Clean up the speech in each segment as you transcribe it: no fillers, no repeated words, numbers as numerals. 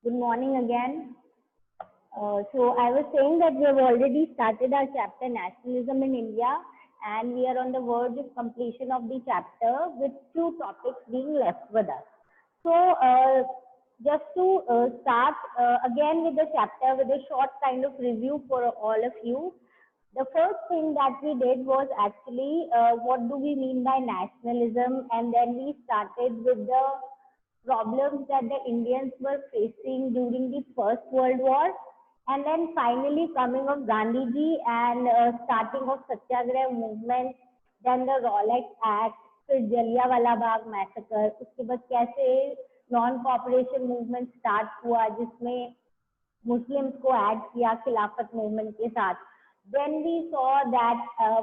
Good morning again. So I was saying that we have already started our chapter Nationalism in India, and we are on the verge of completion of the chapter with two topics being left with us. So just to start again with the chapter with a short kind of review for all of you. The first thing that we did was actually what do we mean by nationalism, and then we started with the problems that the Indians were facing during the First World War, and then finally coming of Gandhiji and starting of Satyagraha movement, then the Rowlatt Act, फिर Jallianwala Bagh massacre, उसके बाद कैसे non cooperation movement start हुआ जिसमें Muslims को add किया खिलाफत movement के साथ. Then we saw that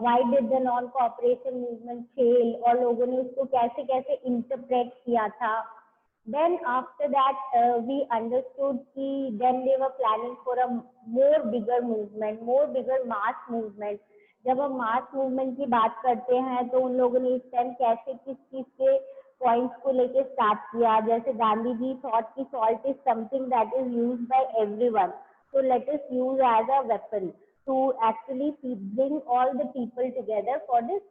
why did the non-cooperation movement fail और लोगों ने उसको कैसे कैसे interpret किया था. Then after that we understood कि then they were planning for a more bigger movement, more bigger mass movement. जब हम mass movement की बात करते हैं तो उन लोगों ने इस टाइम कैसे किस चीज के पॉइंट्स को लेके स्टार्ट किया. जैसे गांधी जी thought कि salt is something that is used by everyone, so let us use as a weapon to actually bring all the people together for this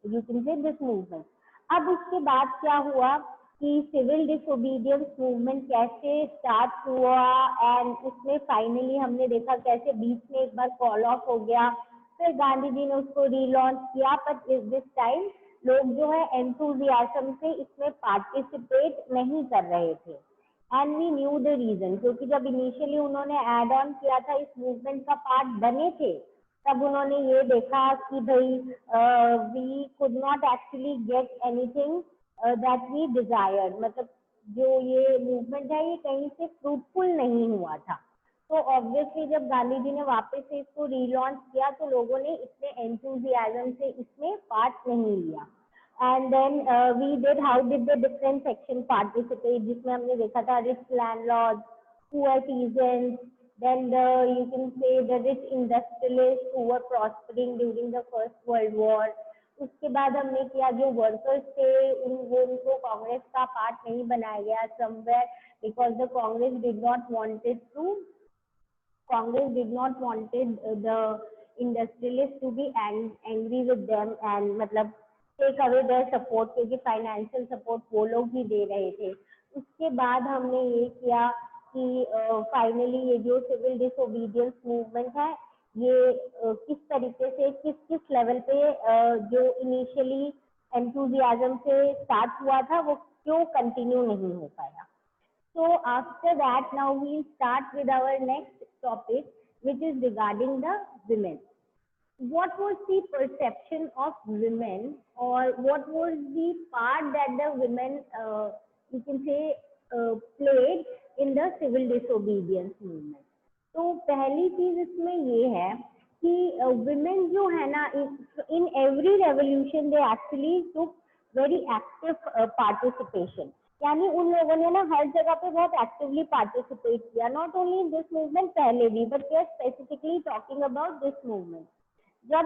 you can say this movement. अब उसके बाद क्या हुआ कि civil disobedience movement कैसे start हुआ and उसमें finally हमने देखा कैसे बीच में एक बार कॉल ऑफ हो गया, फिर गांधी जी ने उसको रीलॉन्च किया. बट इस दिस टाइम लोग जो है एंथुजियाज्म से इसमें पार्टिसिपेट नहीं कर रहे थे and we knew the reason, क्योंकि जब इनिशियली उन्होंने एड ऑन किया था इस मूवमेंट का पार्ट बने थे तब उन्होंने ये देखा कि भाई we could not actually get anything that we desired, मतलब जो ये मूवमेंट है ये कहीं से फ्रूटफुल नहीं हुआ था. तो ऑब्वियसली जब गांधी जी ने वापस से इसको रीलॉन्च किया तो लोगों ने इतने एंथुजियाज्म से इसमें पार्ट नहीं लिया. And then we did how did the different section participate, जिसमें हमने देखा था rich landlord, poor peasants, then you can say the rich industrialists who were prospering during the First World War. उसके बाद हमने किया जो वर्कर्स थे उनको कांग्रेस का पार्ट नहीं बनाया गया somewhere because the Congress did not wanted the industrialists to be angry with them and मतलब take away their support, क्योंकि फाइनेंशियल सपोर्ट वो लोग ही दे रहे थे. उसके बाद हमने ये किया कि फाइनली ये जो सिविल डिसोबीडियंस मूवमेंट है ये किस तरीके से किस किस लेवल पे जो इनिशियली एंथुजियाज्म से स्टार्ट हुआ था वो क्यों कंटिन्यू नहीं हो पाया. So after that now we start with our next topic, which is regarding the women. What was the perception of women or what was the part that the women you can say played in the civil disobedience movement. तो पहली चीज इसमें ये है कि women जो है ना in every revolution they actually took very active participation. यानी उन लोगों ने ना हर जगह पे बहुत एक्टिवली पार्टिसिपेट किया. Not only in this movement पहले भी, but we are specifically talking about this movement. जब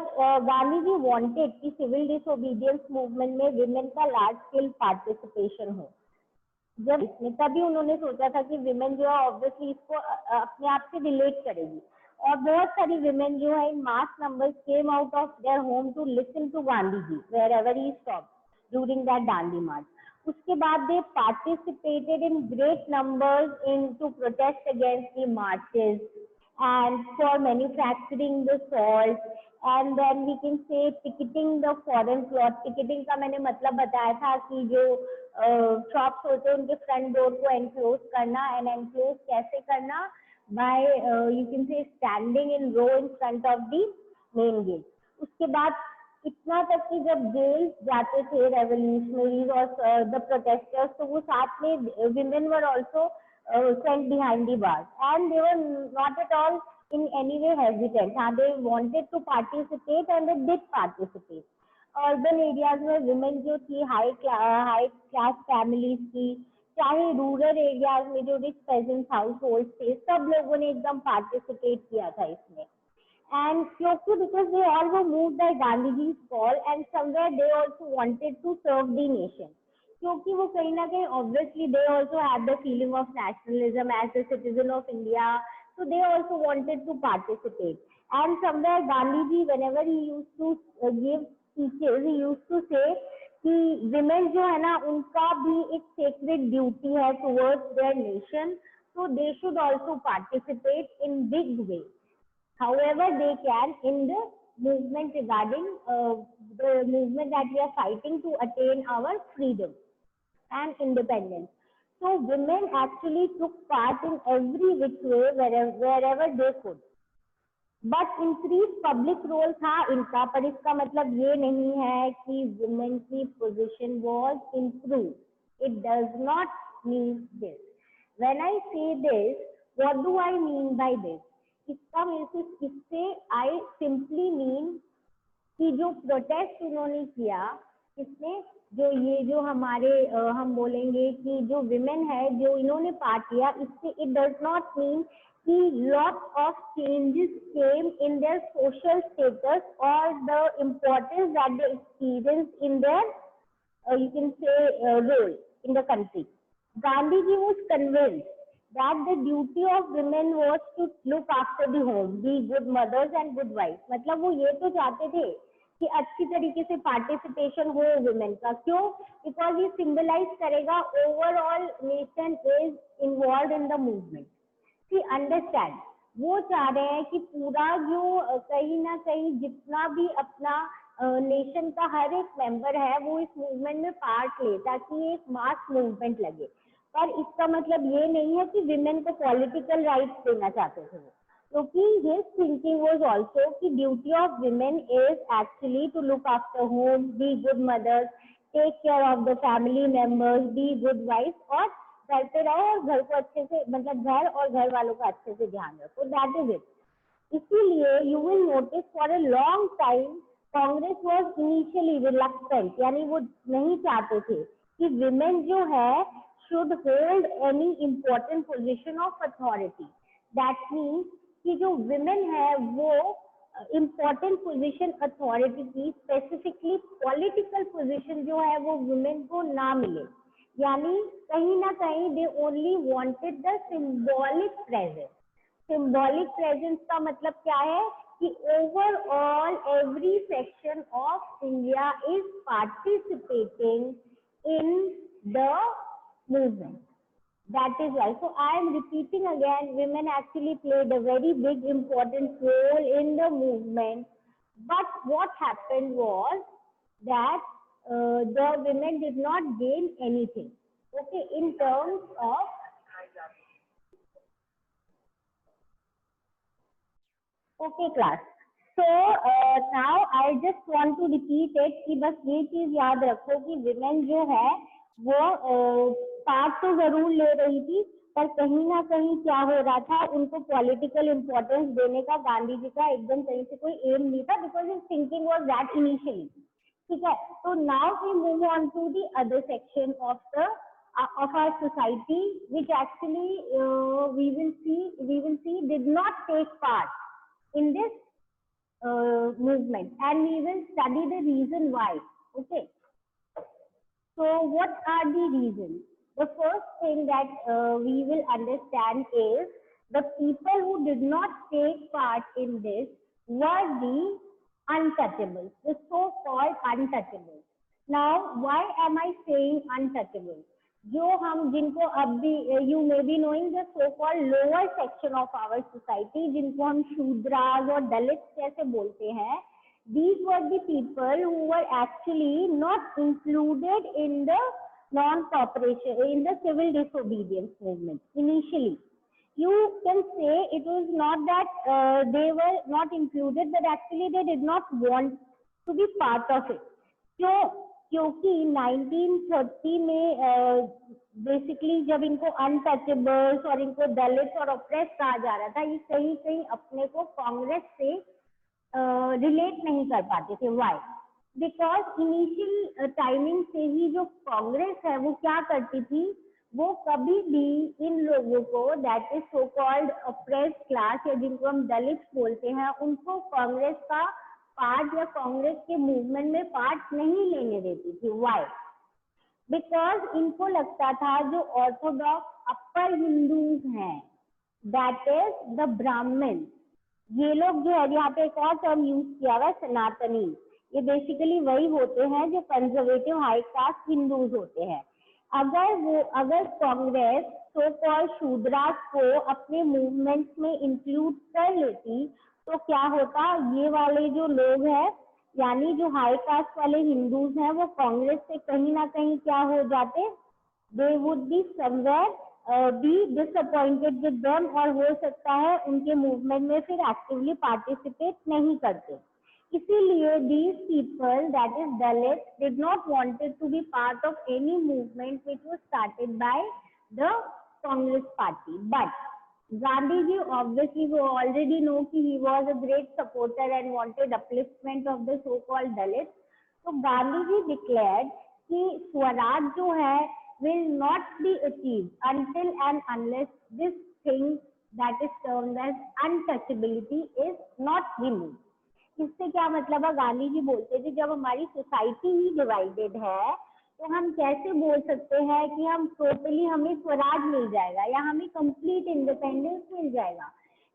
गांधी जी वांटेड कि सिविल डिसोबीडियंस मूवमेंट में विमेन का लार्ज स्केल पार्टिसिपेशन हो, जब इसमें तभी उन्होंने सोचा था कि विमेन जो है ऑब्वियसली इसको अपने आप से रिलेट करेगी. और बहुत सारी विमेन जो है in mass numbers came out of their home to listen to Gandhi ji wherever he stopped during that Dandi march. उसके बाद they participated in great numbers in to protest against the marches and for manufacturing the salt, and then we can say ticketing the foreign cloth. ticketing का मैंने मतलब बताया था कि जो shops होते हैं उनके फ्रंट डोर को एनक्लोज करना, एंड एनक्लोज कैसे करना by you can say standing in row in front of the main gate. उसके बाद इतना तक कि जब जेल जाते थे रेवोल्यूशनरीज और द प्रोटेस्टर्स तो वो साथ में women were also sent behind the bars, and they were not at all in any way hesitant. They wanted to participate and they did participate. Urban areas में women जो थी high class families की, चाहे rural areas में जो rich pageants house थे, सब लोगों ने एकदम पार्टिसिपेट किया था इसमें. And क्योंकि because they all were moved by Gandhiji's call and somewhere they also wanted to serve the nation. क्योंकि वो कहीं ना कहीं obviously they also have the feeling of nationalism as the citizen of India, so they also wanted to participate. And somewhere Gandhi ji, whenever he used to give speeches, he used to say कि women जो है ना उनका भी एक sacred duty है towards their nation, so they should also participate in big way however they can in the movement regarding the movement that we are fighting to attain our freedom and independence. So women actually took part in every which way wherever they could. But increase public role था इनका, पर इसका मतलब ये नहीं है कि women की position was improve. It does not mean this. When I say this, what do I mean by this? इसका इससे आई सिंपली मीन कि जो प्रोटेस्ट उन्होंने किया, इसमें जो हमारे हम बोलेंगे कि जो विमेन है जो इन्होंने पार्ट लिया, इससे इट डज नॉट मीन कि lot of changes came in their social status or the importance that they experienced in their you can say role in the country. Gandhi ji was convinced that the duty of women was to look after the home, be good mothers and good wives. मतलब वो ये तो चाहते थे कि अच्छी तरीके से पार्टिसिपेशन हो वुमेन का. क्यों? बिकॉज ये सिंबलाइज करेगा overall nation is involve in the movement. Understand, वो चाह रहे हैं कि पूरा जो कहीं ना कहीं जितना भी अपना नेशन का हर एक मेंबर है वो इस मूवमेंट में पार्ट ले, ताकि एक मास मूवमेंट लगे. पर इसका मतलब ये नहीं है कि विमेन को पॉलिटिकल राइट्स देना चाहते थे वो, क्योंकि हिज थिंकिंग वाज आल्सो कि duty of women is actually to look after home, be good mothers, take care of the family members, be good wife, और घर पे रहो और घर को अच्छे से, मतलब घर और घर वालों का अच्छे से ध्यान रखो. That is it. इसीलिए you will notice for a long time Congress was initially reluctant, यानी वो नहीं चाहते थे कि विमेन जो है should hold any important position of authority. That means कि जो विमेन है वो इम्पोर्टेंट पोजीशन अथॉरिटी की, स्पेसिफिकली पॉलिटिकल पोजीशन जो है वो वुमेन को ना मिले. यानी कहीं ना कहीं they only wanted the symbolic presence. Symbolic presence का मतलब क्या है कि overall every section of India is participating in the movement. That is why. So I am repeating again, women actually played a very big important role in the movement. But what happened was that the women did not gain anything. Okay, in terms of okay class. So now I just want to repeat it कि बस ये चीज याद रखो कि women जो है वो पार्ट तो जरूर ले रही थी, पर कहीं ना कहीं क्या हो रहा था, उनको पॉलिटिकल इम्पोर्टेंस देने का गांधी जी का एकदम कहीं से कोई एम नहीं था, because his thinking was that initially. ठीक है. तो now we move on to the other section of our society, which actually we will see did not take part in this movement, and we will study the reason why. Okay. So what are the reasons? The first thing that we will understand is the people who did not take part in this were the untouchables, the so-called untouchables. Now, why am I saying untouchables? जो हम जिनको अब भी you may be knowing the so-called lower section of our society, जिनको हम शूद्रास और दलित कैसे बोलते हैं, these were the people who were actually not included in the non-cooperation, in the civil disobedience movement initially. You can say it was not that they were not included, but actually they did not want to be part of it. क्योंकि 1930 में basically जब इनको untouchables और इनको दलित और oppress कहा जा रहा था, ये कहीं कहीं अपने को कांग्रेस से रिलेट नहीं कर पाते थे. वाई? बिकॉज इनिशियल टाइमिंग से ही जो कांग्रेस है वो क्या करती थी, वो कभी भी इन लोगों को, that is so called oppress class या जिनको हम दलित बोलते हैं, उनको कांग्रेस का पार्ट या कांग्रेस के मूवमेंट में पार्ट नहीं लेने देती थी. वाई? बिकॉज इनको लगता था जो ऑर्थोडॉक्स अपर हिंदूज हैं, दैट इज द ब्राह्मण, ये लोग जो है, यहाँ पे एक और टर्म यूज किया हुआ है सनातनी, ये बेसिकली वही होते हैं जो कंजर्वेटिव हाई कास्ट हिंदूज होते हैं। अगर कांग्रेस सो कॉल्ड शूद्रास को अपने मूवमेंट्स में इंक्लूड कर लेती तो क्या होता, ये वाले जो लोग हैं यानी जो हाई कास्ट वाले हिंदूज हैं वो कांग्रेस से कहीं ना कहीं क्या हो जाते, they would be somewhere be disappointed with them, और हो सकता है उनके मूवमेंट में फिर एक्टिवली पार्टिसिपेट नहीं करते। इसीलिए these people, that is Dalits, did not wanted to be part of any movement which was started by the Congress party. But Gandhiji, obviously we already know कि he was a great supporter and wanted upliftment of the so-called Dalits. So Gandhiji declared कि स्वराज जो है will not be achieved until and unless this thing that is termed as untouchability is not removed. इससे क्या मतलब है, गांधी जी बोलते थे जब हमारी सोसाइटी ही डिवाइडेड है तो हम कैसे बोल सकते हैं कि हम टोटली हमें स्वराज मिल जाएगा या हमें कंप्लीट इंडिपेंडेंस मिल जाएगा।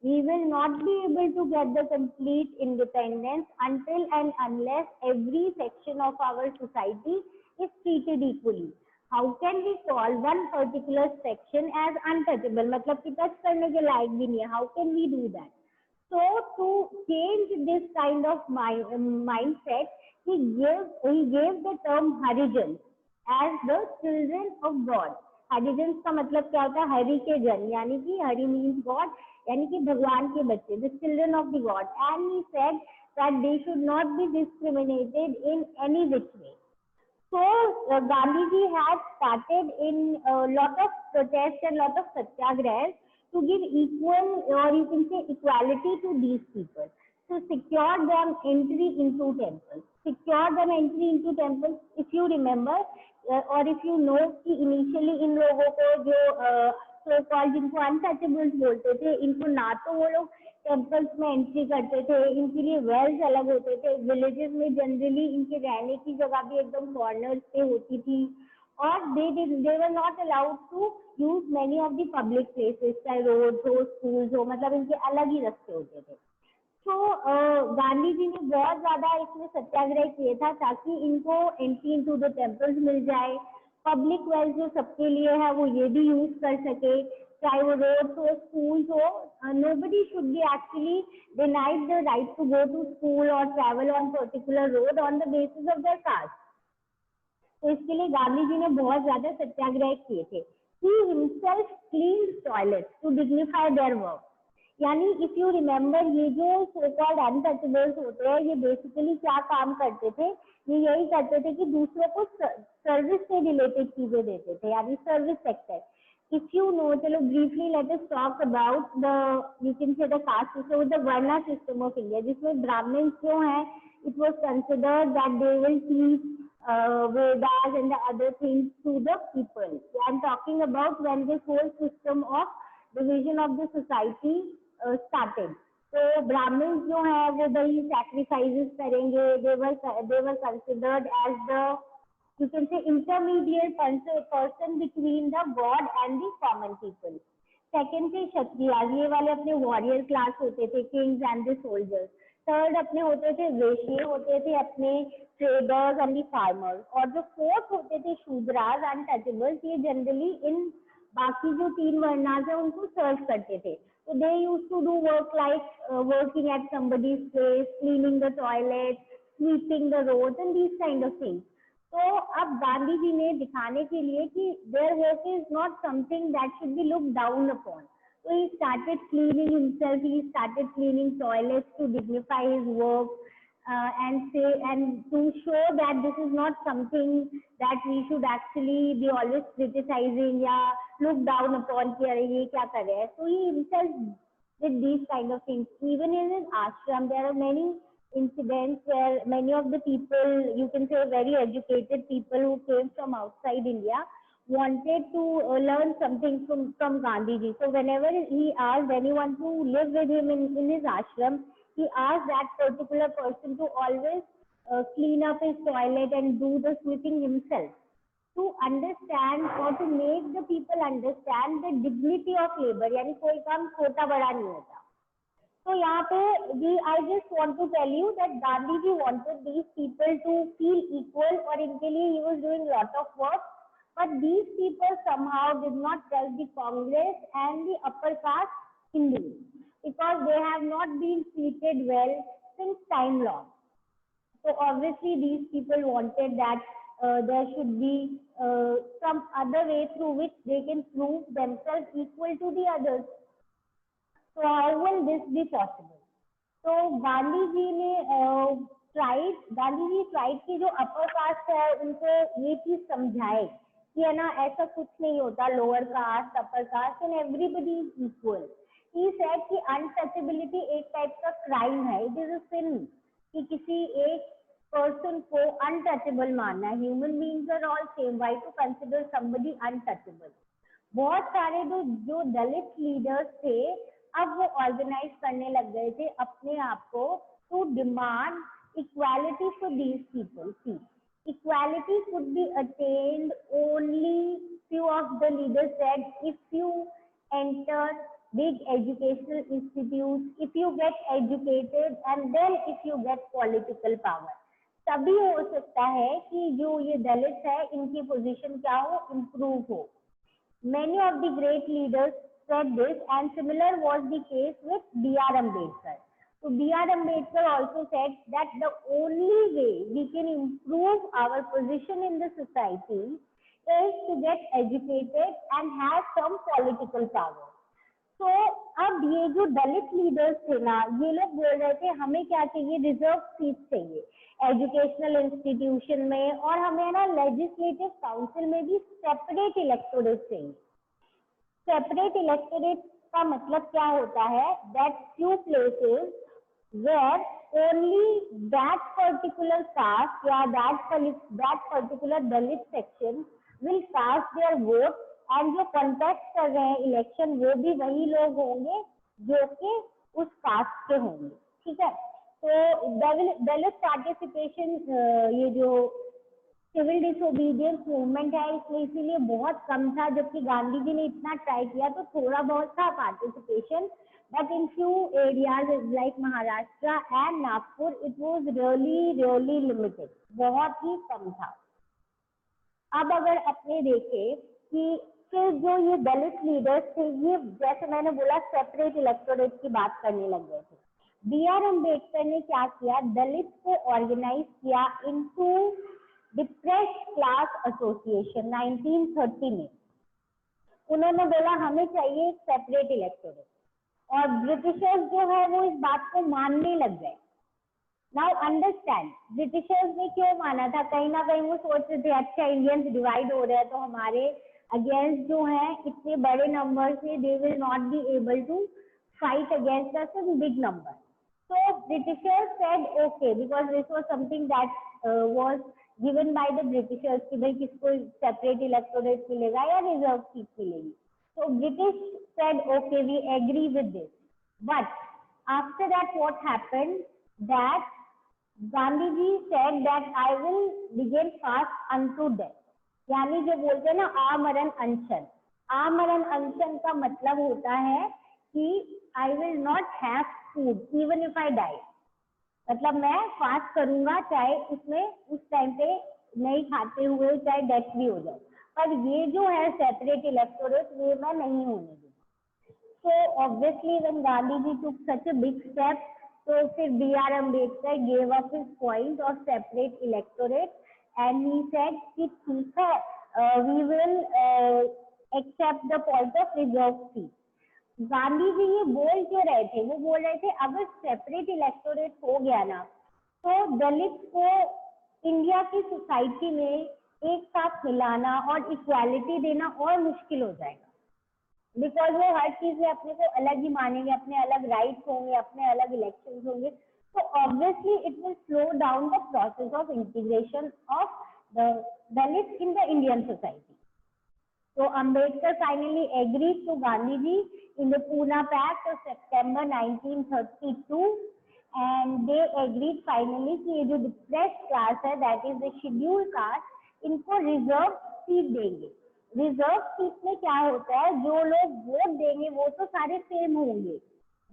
We will not be able to get the complete independence until and unless every section of our society is treated equally. How can we call one particular section as untouchable, मतलब कि touch करने के लायक भी नहीं है, how can we do that? So to change this kind of mindset, he gave the term Harijans as the children of God. Harijans का मतलब क्या होता है, हरि के जन, यानी कि हरि means God, यानी कि भगवान के बच्चे, the children of the God. And he said that they should not be discriminated in any which way. So Gandhiji had started in a lot of protests and lot of satyagrahas to give equal, or you can say equality, to these people, to secure them entry into temples. If you remember or if you know कि initially इन लोगों को जो so called जिनको untouchables बोलते थे, इनको ना तो वो लोग टेम्पल्स में एंट्री करते थे, इनके लिए वेल्स अलग होते थे, विलेजेस में जनरली इनके रहने की जगह भी एकदम कॉर्नर्स पे होती थी, और they were not allowed to use many of the public places, चाहे रोड हो, स्कूल्स हो, मतलब इनके अलग ही रास्ते होते थे। तो गांधी जी ने बहुत ज्यादा इसमें सत्याग्रह किए था ताकि इनको एंट्री इनटू द टेम्पल्स मिल जाए, पब्लिक वेल्थ जो सबके लिए है वो ये भी यूज कर सके, चाहे वो रोड हो, स्कूल्स हो, nobody should be actually denied the right to go to school or travel on particular road on the basis of their caste. तो इसके लिए गांधी जी ने बहुत ज्यादा सत्याग्रह किए थे। He himself cleaned toilets to dignify their work. यानी इफ यू रिमेम्बर, ये जो सो कॉल्ड अनटचेबल्स होते हैं ये बेसिकली क्या काम करते थे, ये यही करते थे कि दूसरों को सर्विस से रिलेटेड चीजें देते थे, यानी service sector. If you know, चलो briefly let us talk about the, you can say the caste system, the varna system of India, जिसमें ब्राह्मण्स जो है it was considered that they will teach Vedas and the other things to the people. I am talking about when this whole system of division of the society started. So Brahmins जो है वो भाई sacrifices करेंगे, they were considered as the, you can say, intermediate person between the god and the common people. Second थे क्षत्रियाज, ये वाले अपने warrior class होते थे, Kings and the soldiers. Third अपने होते थे वैश्य, होते थे अपने ट्रेडर्स एंड द फार्मर्स। और जो फोर्थ होते थे शूद्रास अनटचेबल्स, ये जनरली इन बाकी जो तीन वर्णास है उनको सर्व करते थे। तो they used to do work like working at somebody's place, cleaning the toilet, sweeping the roads and these kind of things. तो अब गांधी जी ने दिखाने के लिए कि their work is not something that should be look down upon, so he started cleaning himself, he started cleaning toilets to dignify his work, and to show that this is not something that we should actually be always criticizing या look down upon कि अरे ये क्या कर रहे हैं। So he himself did these kind of things. Even in his ashram there are many incidents where many of the people, you can say very educated people who came from outside India, wanted to learn something from Gandhi ji. So whenever he asked anyone to live with him in his ashram, he asked that particular person to always clean up his toilet and do the sweeping himself. to understand or to make the people understand the dignity of labor, यानी कोई काम छोटा बड़ा नहीं होता. तो यहाँ पे I just want to tell you that Gandhi ji wanted these people to feel equal, और इनके लिए he was doing lot of work, but these people somehow did not trust the Congress and the upper caste Hindus because they have not been treated well since time long. So obviously these people wanted that there should be some other way through which they can prove themselves equal to the others. So how will this be possible? So Gandhi ji tried कि जो upper caste है उनको ये चीज समझाए कि है ना ऐसा कुछ नहीं होता, lower caste, upper caste and everybody is equal. He said कि untouchability एक टाइप का crime है, it is a sin कि किसी एक person को untouchable मानना. Human beings are all same. Why to consider somebody untouchable? बहुत सारे जो दलित लीडर्स थे अब वो ऑर्गेनाइज करने लग गए थे अपने आप को to demand equality for these people. See equality could be attained only, few of the leaders said, if you enter big educational institutes, if you get educated and then if you get political power, तभी हो सकता है कि जो ये दलित है इनकी position क्या हो, इम्प्रूव हो. Many of the great leaders said this, and similar was the case with B.R. Ambedkar. So B.R. Ambedkar also said that the only way we can improve our position in the society is to get educated and have some political power. So अब ये जो दलित leaders थे ना, ये लोग बोल रहे थे हमें क्या चाहिए, रिजर्व सीट चाहिए एजुकेशनल इंस्टीट्यूशन में, और हमें ना लेजिस्लेटिव काउंसिल में भी सेपरेट इलेक्टोरेट चाहिए. सेपरेट इलेक्टोरेट का मतलब क्या होता है, that few places where only that particular caste या that particular Dalit section will cast their vote, and जो कंटेस्ट कर रहे हैं इलेक्शन वो भी वही लोग होंगे जो कि उस कास्ट के होंगे. ठीक है. तो दलित पार्टिसिपेशन ये जो सिविल डिसोबीडियंस मूवमेंट है इसमें इसीलिए बहुत कम था, जबकि गांधी जी ने इतना ट्राई किया तो थोड़ा बहुत था participation, but in few areas like Maharashtra and Nagpur it was really limited, बहुत ही कम था. अब अगर अपने देखें कि फिर जो ये दलित लीडर्स थे ये जैसे मैंने बोला सेपरेट इलेक्टोरेट की बात करने लग गए थे. B.R. अम्बेडकर ने क्या किया, दलित को ऑर्गेनाइज किया इनटू डिप्रेस्ड क्लास एसोसिएशन 1930 में. उन्होंने बोला हमें चाहिए एक सेपरेट इलेक्टोरेट, और ब्रिटिशर्स जो है वो इस बात को मानने लग गए. नाउ अंडरस्टैंड, ब्रिटिशर्स ने क्यों माना था, कहीं ना कहीं वो सोच रहे थे अच्छा इंडियंस डिवाइड हो रहे हैं तो हमारे अगेंस्ट जो है इतने बड़े नंबर से they will not be able to fight against us in big number. So Britishers said okay, because this was something that was given by the Britishers कि भाई किसको separate electorate मिलेगा या reserve seat मिलेगी. So British said okay, we agree with this. But after that what happened, that Gandhi ji said that I will begin fast unto death. यानी जो बोलते हैं ना आमरण अनशन, आमरण अनशन का मतलब होता है कि I will not have food even if I die. मतलब मैं फास्ट करूंगा चाहे उसमें उस टाइम पे नहीं खाते हुए चाहे डेथ भी हो जाए, पर ये जो है सेपरेट इलेक्टोरेट ये मैं नहीं होने दूंगा. So obviously when Gandhi ji took such a big step, तो फिर B.R. Ambedkar gave up his point of separate electorate and he said कि ठीक है we will accept the point of reserve seat. Gandhi ji ये बोल क्यों रहे थे, वो बोल रहे थे अगर सेपरेट इलेक्टोरेट हो गया ना तो दलित को इंडिया की सोसाइटी में एक साथ मिलाना और इक्वालिटी देना और मुश्किल हो जाएगा, बिकॉज वो हर चीज में अपने को अलग ही मानेंगे, अपने अलग राइट्स होंगे, अपने अलग इलेक्शंस होंगे. तो obviously it will slow down the process of integration of the Dalit in the Indian society. So Ambedkar finally agreed to Gandhi ji in the Pune Pact of September 1932, and they agreed finally कि ये जो depressed class है, that is the scheduled caste, इनको reserve seat देंगे। Reserve seat में क्या होता है, जो लोग वोट देंगे वो तो सारे सेम होंगे,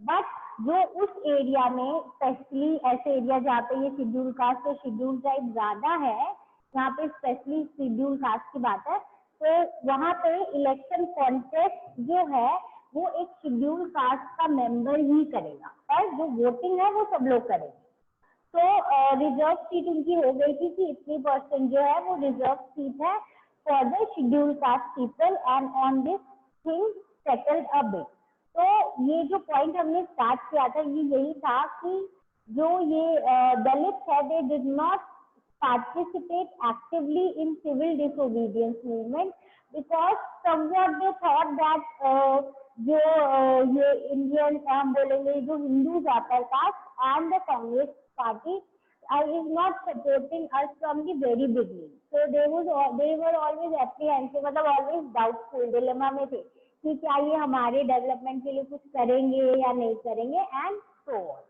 बट जो उस एरिया में, स्पेशली ऐसे एरिया जहाँ पे ये शेड्यूल कास्ट और शेड्यूल ट्राइब ज्यादा है, यहाँ पे स्पेशली शेड्यूल कास्ट की बात है, तो वहाँ पे इलेक्शन कॉन्टेस्ट जो है वो एक शेड्यूल कास्ट का मेंबर ही करेगा, और जो वोटिंग है वो सब लोग करेंगे। तो रिजर्व सीट उनकी हो गई थी कि इतनी परसेंट जो है वो रिजर्व सीट है for the schedule caste people, and on this thing settled a bit. तो ये जो पॉइंट हमने स्टार्ट किया था ये यही था कि जो ये दलित है, they did not participate actively in civil disobedience movement because somewhat they thought that जो ये इंडियन हम बोलेंगे जो Hindus are caste and the Congress party is not supporting us from the very beginning, so they were always apprehensive, मतलब always doubtful, dilemma में थे कि क्या ये हमारे डेवलपमेंट के लिए कुछ करेंगे या नहीं करेंगे, एंड सो ऑन।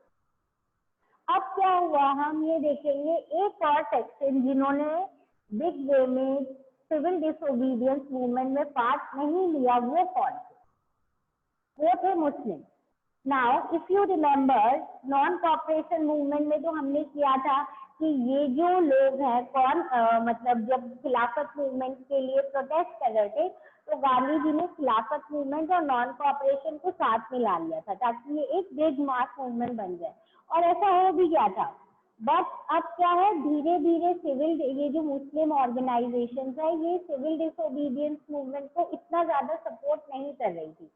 अब क्या हुआ हम ये देखेंगे, एक और सेक्शन जिन्होंने बिग वे में सिविल डिसोबीडियंस मूवमेंट में पार्ट नहीं लिया वो कौन थे, वो थे Muslim. Now if you remember non cooperation movement में जो हमने किया था कि ये जो लोग हैं कौन मतलब जब खिलाफत मूवमेंट के लिए प्रोटेस्ट कर रहे थे तो गांधी जी ने खिलाफत मूवमेंट और नॉन कॉपरेशन को साथ में ला लिया था ताकि ये एक बिग मास मूवमेंट बन जाए, और ऐसा हो भी गया था। बट अब क्या है, धीरे धीरे सिविल ये जो मुस्लिम ऑर्गेनाइजेशन है ये सिविल डिसोबीडियंस मूवमेंट को इतना ज्यादा सपोर्ट नहीं कर रही थी,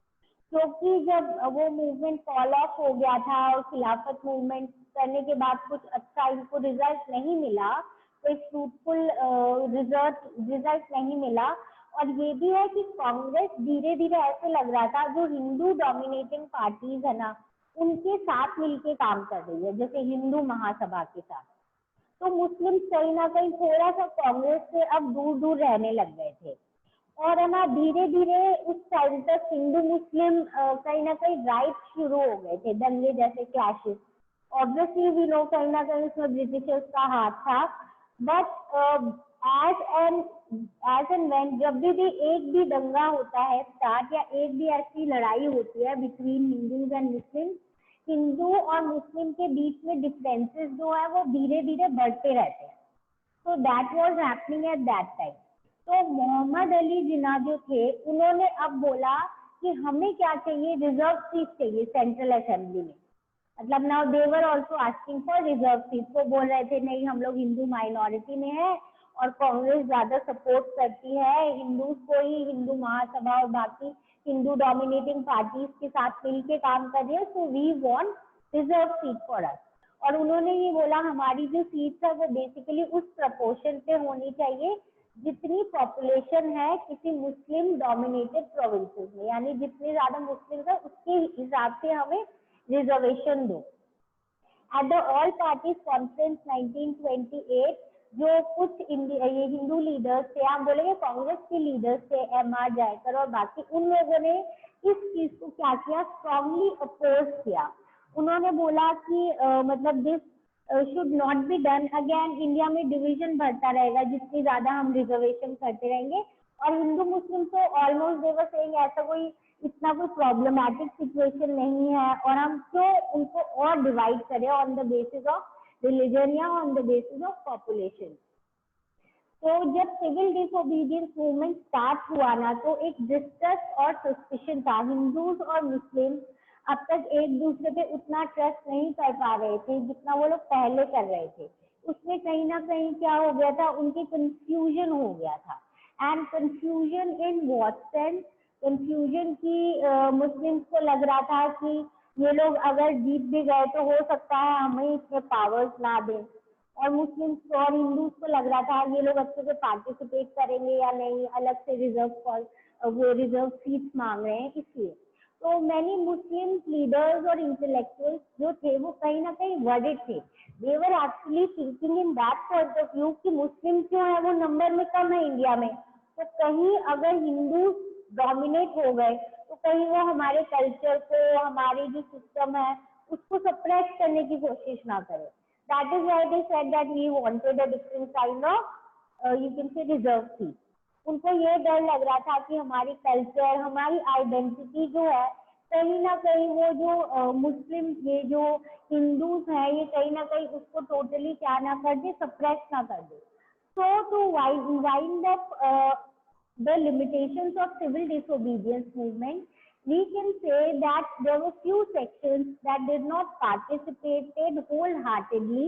क्योंकि जब वो मूवमेंट फॉल ऑफ हो गया था और खिलाफत मूवमेंट करने के बाद कुछ अच्छा इनको रिजल्ट नहीं मिला, कोई फ्रूटफुल रिजल्ट नहीं मिला। और ये भी है कि कांग्रेस धीरे धीरे ऐसे लग रहा था जो हिंदू डोमिनेटिंग पार्टीज है ना उनके साथ मिलके काम कर रही है, जैसे हिंदू महासभा के साथ। तो मुस्लिम कहीं ना कहीं थोड़ा सा कांग्रेस से अब दूर दूर रहने लग गए थे, और है ना धीरे धीरे उस टाइम तक हिंदू मुस्लिम कहीं ना कहीं राइट शुरू हो गए थे, दंगे जैसे क्लैशेस। ऑब्वियसली वी नो कहीं ना कहीं उसमें ब्रिटिशर्स का हाथ था, बट एज एंड व्हेन जब भी एक भी दंगा होता है स्टार्ट या एक भी ऐसी लड़ाई होती है between Hindus and Muslim, Hindu और मुस्लिम के बीच में डिफरेंसेस जो है वो धीरे धीरे बढ़ते रहते हैं। तो that was happening at that time. तो मोहम्मद अली जिन्ना जो थे उन्होंने अब बोला कि हमें क्या चाहिए, रिजर्व सीट चाहिए सेंट्रल असेंबली में। मतलब now they were also asking for reserve seat. वो बोल रहे थे नहीं हम लोग हिंदू माइनॉरिटी में है और कांग्रेस ज्यादा सपोर्ट करती है हिंदूज को ही, हिंदू महासभा और बाकी हिंदू डोमिनेटिंग पार्टीज के साथ मिलके काम कर रही है, so we want reserve seat for us. और उन्होंने ये बोला हमारी जो सीट है वो बेसिकली उस प्रपोर्शन पे होनी चाहिए जितनी पॉपुलेशन है किसी मुस्लिम डोमिनेटेड प्रोविंसेस में, यानी जितने ज्यादा मुस्लिम है उसके हिसाब से हमें रिजर्वेशन दो। At the all parties conference 1928 जो कुछ ये हिंदू लीडर्स थे, आप बोलेंगे कांग्रेस के लीडर्स थे, एम.आर. जयकर और बाकी, उन लोगों ने इस चीज को क्या किया, स्ट्रांगली अपोज किया। उन्होंने बोला कि मतलब this should not be done again. India में डिवीजन बढ़ता रहेगा जितनी ज्यादा हम रिजर्वेशन करते रहेंगे, और हिंदू मुस्लिम तो ऑलमोस्ट दे वर सेइंग ऐसा कोई इतना कोई प्रॉब्लमैटिक सिचुएशन नहीं है, और हम क्यों उनको और डिवाइड करें on the basis of religion या on the basis of population. तो जब सिविल डिसोबीडियंस मूवमेंट स्टार्ट हुआ ना तो एक डिस्ट्रस्ट और सस्पिशन था। हिंदूज और मुस्लिम अब तक एक दूसरे पे उतना ट्रस्ट नहीं कर पा रहे थे जितना वो लोग पहले कर रहे थे। उसमें कहीं ना कहीं क्या हो गया था, उनकी कंफ्यूजन हो गया था। And confusion in what sense, confusion की मुस्लिम्स को लग रहा था कि ये लोग अगर जीत भी गए तो हो सकता है हमें इसमें पावर्स ना दें, और मुस्लिम्स और हिंदूज को लग रहा था ये लोग अच्छे से पार्टिसिपेट करेंगे या नहीं, अलग से रिजर्व सीट्स मांग रहे हैं इसलिए। तो मैनी मुस्लिम लीडर्स और इंटेलेक्चुअल्स जो थे वो कहीं ना कहीं वर्डिड थे। They were actually thinking in that point of view कि मुस्लिम जो है वो नंबर में कम है इंडिया में, तो कहीं अगर हिंदू डोमिनेट हो गए तो कहीं वो हमारे कल्चर को, हमारी जो सिस्टम है उसको सप्रेस करने की कोशिश ना करे। That is why they said that we wanted a different kind of you can say reserve seat. उनको ये डर लग रहा था कि हमारी कल्चर, हमारी आइडेंटिटी जो है कहीं ना कहीं वो जो मुस्लिम, ये जो हिंदूज हैं, ये कहीं ना कहीं उसको टोटली क्या ना कर दे, सप्रेस ना कर दे. So to wind up the limitations of civil disobedience movement, we can say that there were few sections that did not participated wholeheartedly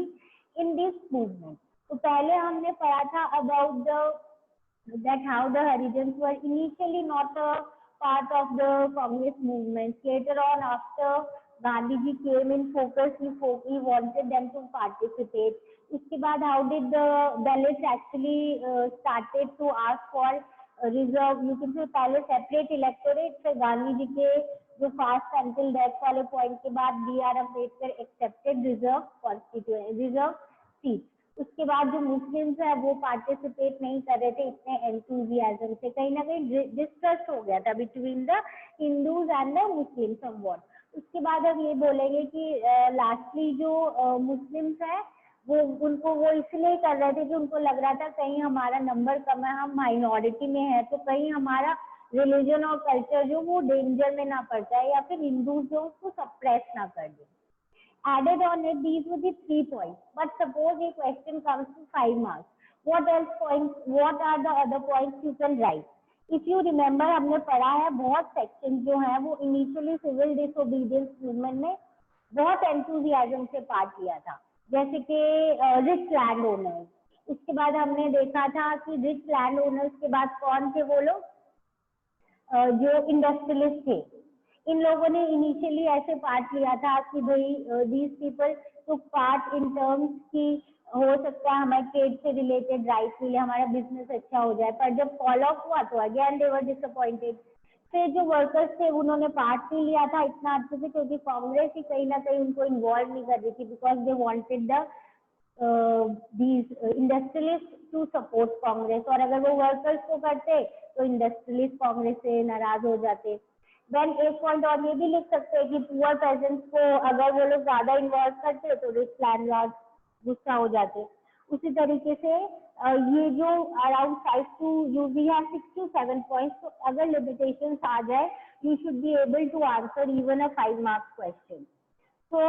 in this movement. तो पहले हमने पढ़ा था about that how the Harijans were initially not a part of the Congress movement. Later on, after Gandhiji came in focus, he wanted them to participate. उसके बाद how did the Dalits actually started to ask for reserve, you can say पहले separate electorate, फिर गांधी जी के जो fast until death वाले point के बाद B.R. Ambedkar accepted reserve seat. उसके बाद जो मुस्लिम्स है वो पार्टिसिपेट नहीं कर रहे थे इतने एंथुजियाज्म से, कहीं ना कहीं डिस्ट्रस्ट हो गया था between the Hindus and the Muslim somewhat. उसके बाद अब ये बोलेंगे कि लास्टली जो मुस्लिम्स है वो उनको वो इसलिए कर रहे थे कि उनको लग रहा था कहीं हमारा नंबर कम है, हम माइनॉरिटी में है, तो कहीं हमारा रिलीजन और कल्चर जो वो डेंजर में ना पड़ जाए या फिर हिंदूज जो उसको सप्रेस ना कर दे. Added on it, these were the 3 points. But suppose a question comes to 5 marks. What are the other points you can write? If you remember, हमने पढ़ा है बहुत सेक्शन जो है वो इनिशियली सिविल डिसोबीडियंस मूवमेंट में बहुत एंथुजियाज्म से पार्ट लिया था, जैसे कि रिच लैंड ओनर्स. उसके बाद हमने देखा था कि रिच लैंड ओनर्स के बाद कौन थे वो लोग, जो इंडस्ट्रियलिस्ट थे. इन लोगों ने इनिशियली ऐसे पार्ट लिया था कि भाई these people took part in terms की हो सकता है हमारे ट्रेड से रिलेटेड राइट मिले, हमारा बिजनेस अच्छा हो जाए. पर जब फॉल ऑफ हुआ तो अगेन दे वर डिसअपॉइंटेड. फिर जो वर्कर्स थे उन्होंने पार्ट नहीं लिया था इतना अच्छे से, क्योंकि कांग्रेस ही कहीं ना कहीं उनको इन्वॉल्व नहीं कर रही थी, because they wanted the these industrialist to support Congress. और अगर वो वर्कर्स को करते तो इंडस्ट्रियलिस्ट कांग्रेस से नाराज हो जाते. देन एक पॉइंट और ये भी लिख सकते हैं कि पुअर पेजेंट्स को अगर वो लोग ज्यादा इन्वॉल्व करते तो रिच लैंडलॉर्ड गुस्सा हो जाते. उसी तरीके से ये जो around 5 to we have 6 to 7 points, तो अगर लिमिटेशंस आ जाए you should be able to answer even a 5 marks question. So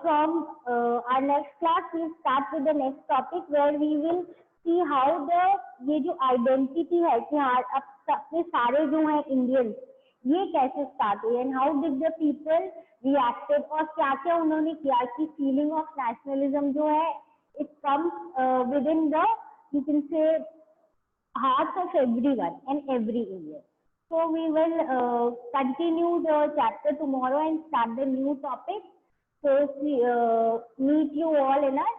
from our next class we'll start with the next topic where we will see how the ये जो identity है कि हाँ अब अपने सारे जो हैं इंडियंस ये कैसे स्टार्ट हुई and how did the people reacted, और क्या क्या उन्होंने किया कि फीलिंग ऑफ नेशनलिज्म जो है it comes with in the you can से hearts of everyone and every Indian. So we will continue the chapter tomorrow and start the new topic. So meet you all in our